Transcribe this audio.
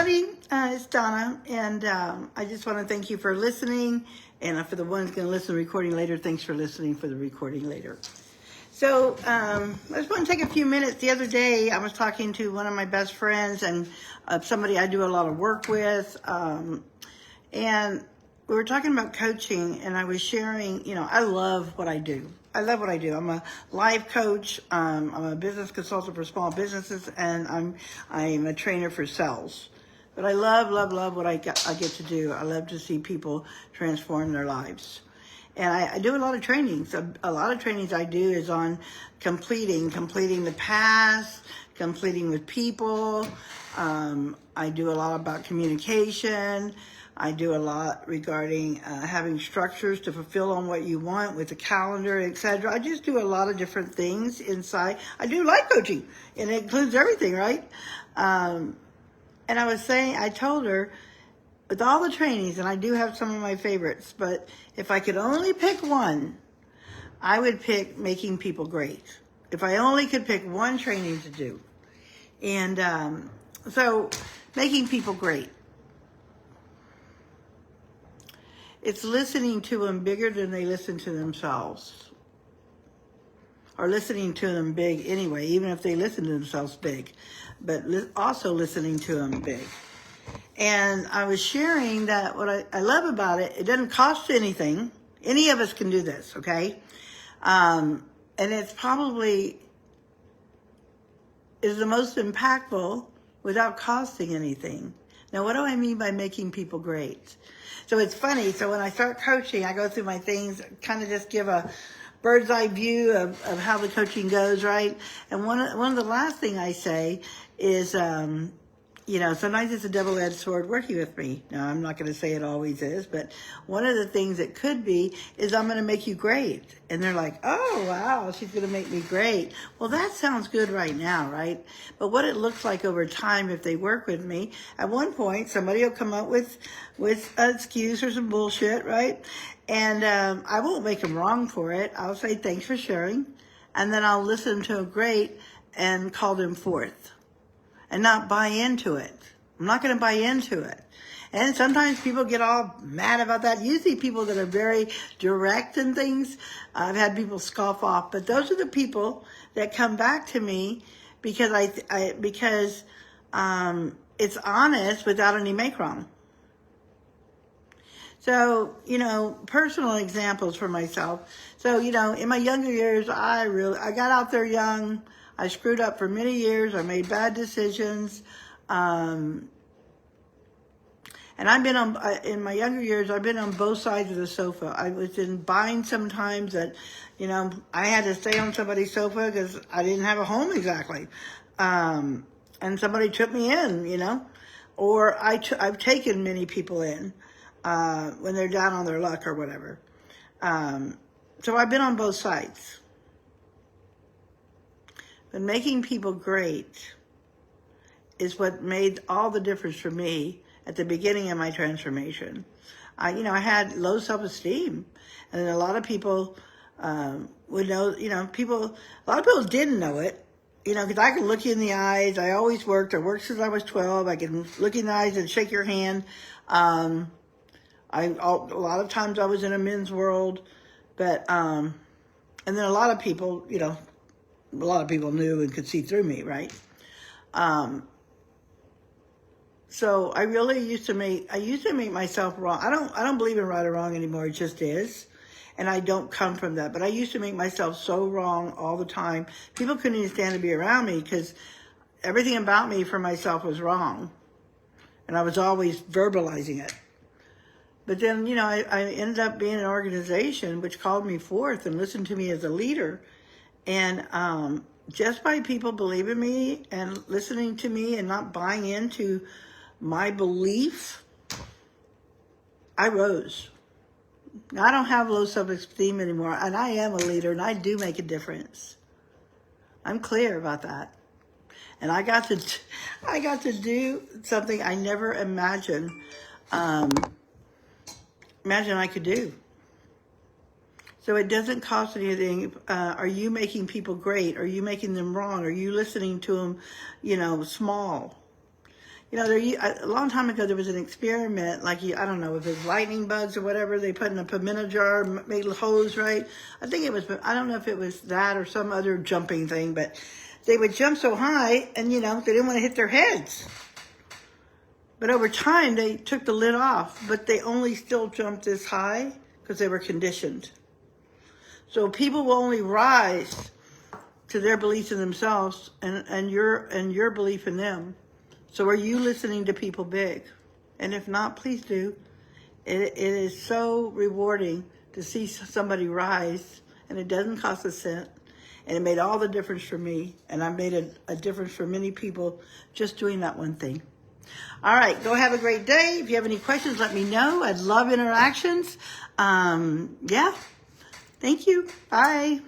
everybody. It's Donna, and I just want to thank you for listening. And for the ones going to listen to the recording later, thanks for listening for the recording later. So I just want to take a few minutes. The other day, I was talking to one of my best friends and somebody I do a lot of work with, and we were talking about coaching, and I was sharing, I love what I do. I love what I do. I'm a life coach. I'm a business consultant for small businesses, and I'm a trainer for sales. But I love what I get to do. I love to see people transform their lives. And I do a lot of trainings. A lot of trainings I do is on completing the past, completing with people. I do a lot about communication. I do a lot regarding having structures to fulfill on what you want with the calendar, etc. I just do a lot of different things inside. I do life coaching, and it includes everything, right? And I told her, with all the trainings, and I do have some of my favorites, but if I could only pick one, I would pick making people great. If I only could pick one training to do. And so making people great. It's listening to them bigger than they listen to themselves. Or listening to them big anyway, even if they listen to themselves big. But also listening to them big. And I was sharing that what I love about it, it doesn't cost anything. Any of us can do this, okay? And it's probably is the most impactful without costing anything. Now, what do I mean by making people great? So it's funny. So when I start coaching, I go through my things, kind of just give a bird's eye view of how the coaching goes, right? And one of the last thing I say is, sometimes it's a double-edged sword working with me. Now, I'm not going to say it always is, but one of the things it could be is I'm going to make you great. And they're like, oh, wow, she's going to make me great. Well, that sounds good right now, right? But what it looks like over time if they work with me, at one point, somebody will come up with an excuse or some bullshit, right? And I won't make them wrong for it. I'll say, thanks for sharing. And then I'll listen to them great and call them forth. And not buy into it. I'm not going to buy into it. And sometimes people get all mad about that. Usually people that are very direct and things, I've had people scoff off. But those are the people that come back to me because it's honest without any make wrong. So, personal examples for myself. So, in my younger years, I got out there young. I screwed up for many years. I made bad decisions. And I've been in my younger years, I've been on both sides of the sofa. I was in binds sometimes that, I had to stay on somebody's sofa because I didn't have a home exactly. And somebody took me in, or I've taken many people in when they're down on their luck or whatever. So I've been on both sides. But making people great is what made all the difference for me at the beginning of my transformation. I had low self-esteem, and a lot of people would know. A lot of people didn't know it. Because I could look you in the eyes. I always worked. I worked since I was 12. I can look you in the eyes and shake your hand. A lot of times I was in a men's world, but and then a lot of people, a lot of people knew and could see through me, right? So I really used to make myself wrong. I don't believe in right or wrong anymore. It just is. And I don't come from that. But I used to make myself so wrong all the time. People couldn't even stand to be around me because everything about me for myself was wrong. And I was always verbalizing it. But then, I ended up being an organization which called me forth and listened to me as a leader. And just by people believing me and listening to me and not buying into my belief, I rose. Now, I don't have low self-esteem anymore, and I am a leader, and I do make a difference. I'm clear about that. And I got to do something I never imagined I could do. So it doesn't cost anything. Are you making people great? Are you making them wrong? Are you listening to them, small? You know, a long time ago there was an experiment, like I don't know if it's lightning bugs or whatever. They put in a pimento jar, made hose, right? I think it was. I don't know if it was that or some other jumping thing, but they would jump so high, and you know they didn't want to hit their heads. But over time they took the lid off, but they only still jumped this high because they were conditioned. So people will only rise to their beliefs in themselves and your belief in them. So are you listening to people big? And if not, please do. It is so rewarding to see somebody rise, and it doesn't cost a cent. And it made all the difference for me, and I made a difference for many people just doing that one thing. All right, go have a great day. If you have any questions, let me know. I'd love interactions. Yeah. Thank you. Bye.